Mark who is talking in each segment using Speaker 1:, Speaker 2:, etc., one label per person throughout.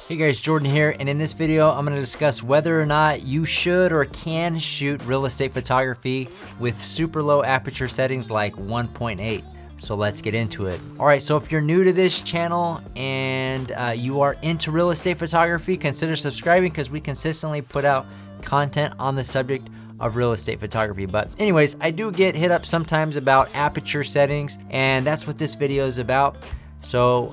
Speaker 1: Hey guys, Jordan here, and in this video I'm going to discuss whether or not you should or can shoot real estate photography with super low aperture settings like 1.8. So let's get into it. Alright, so if you're new to this channel and you are into real estate photography, consider subscribing because we consistently put out content on the subject of real estate photography. But anyways, I do get hit up sometimes about aperture settings, and that's what this video is about. So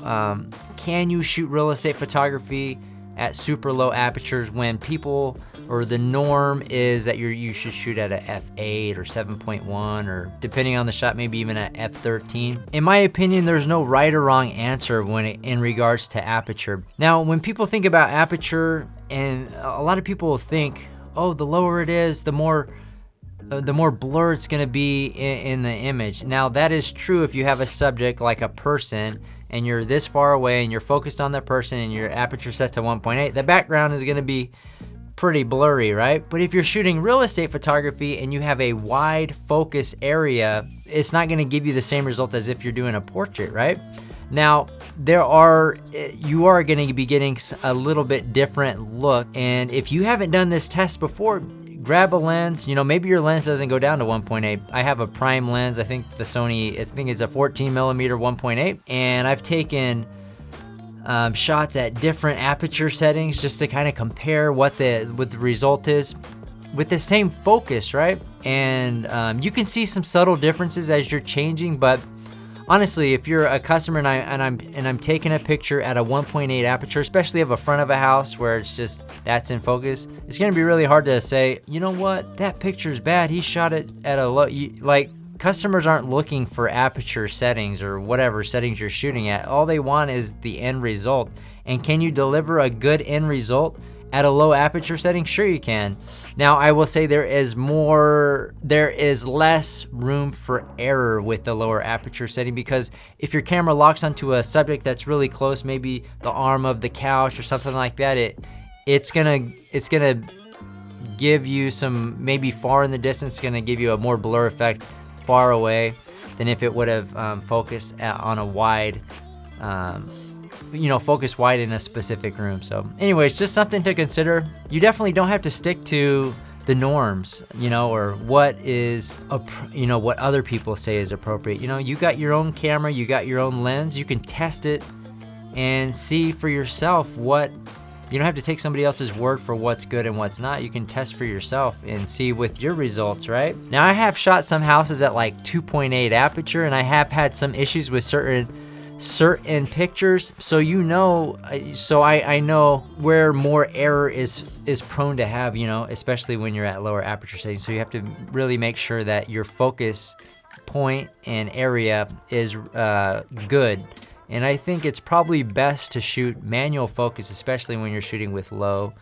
Speaker 1: can you shoot real estate photography at super low apertures when people, or the norm is that you should shoot at a F8 or 7.1, or depending on the shot, maybe even at F13? In my opinion, there's no right or wrong answer in regards to aperture. Now, when people think about aperture, and a lot of people think, oh, the lower it is, the more blur it's gonna be in the image. Now that is true if you have a subject like a person and you're this far away and you're focused on that person and your aperture set to 1.8, the background is gonna be pretty blurry, right? But if you're shooting real estate photography and you have a wide focus area, it's not gonna give you the same result as if you're doing a portrait, right? Now, you are gonna be getting a little bit different look, and if you haven't done this test before, grab a lens. You know, maybe your lens doesn't go down to 1.8. I have a prime lens. I think the Sony, I think it's a 14 millimeter 1.8, and I've taken shots at different aperture settings just to kind of compare what the result is with the same focus, right? And you can see some subtle differences as you're changing, but honestly, if you're a customer and I'm taking a picture at a 1.8 aperture, especially of a front of a house where it's just that's in focus, it's gonna be really hard to say, you know what, that picture's bad. He shot it at a low. Like, customers aren't looking for aperture settings or whatever settings you're shooting at. All they want is the end result. And can you deliver a good end result at a low aperture setting? Sure you can. Now, I will say there is less room for error with the lower aperture setting, because if your camera locks onto a subject that's really close, maybe the arm of the couch or something like that, it's gonna give you some, maybe far in the distance, it's gonna give you a more blur effect far away than if it would have focused on a wide, focus wide in a specific room. So anyways, just something to consider. You definitely don't have to stick to the norms, or what other people say is appropriate. You got your own camera, you got your own lens, you can test it and see for yourself you don't have to take somebody else's word for what's good and what's not. You can test for yourself and see with your results, right? Now, I have shot some houses at like 2.8 aperture, and I have had some issues with certain pictures, so I know where more error is prone to have, especially when you're at lower aperture settings. So you have to really make sure that your focus point and area is good. And I think it's probably best to shoot manual focus, especially when you're shooting with low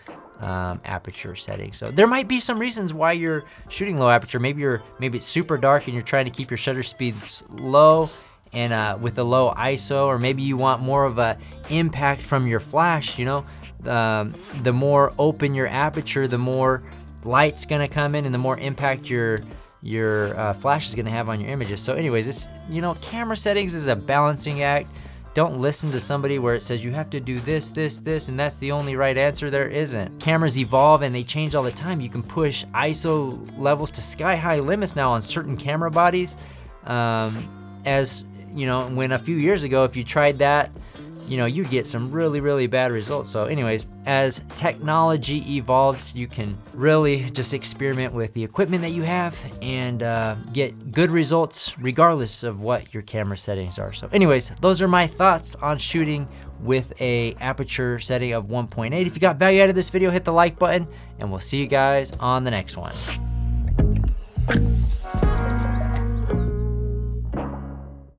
Speaker 1: aperture settings. So there might be some reasons why you're shooting low aperture. Maybe it's super dark and you're trying to keep your shutter speeds low and with a low ISO, or maybe you want more of a impact from your flash. The more open your aperture, the more light's gonna come in and the more impact your flash is gonna have on your images. So anyways, it's, camera settings is a balancing act. Don't listen to somebody where it says you have to do this, and that's the only right answer. There isn't. Cameras evolve and they change all the time. You can push ISO levels to sky-high limits now on certain camera bodies. When a few years ago, if you tried that, you'd get some really, really bad results. So anyways, as technology evolves, you can really just experiment with the equipment that you have and get good results regardless of what your camera settings are. So anyways, those are my thoughts on shooting with a aperture setting of 1.8. If you got value out of this video, hit the like button, and we'll see you guys on the next one.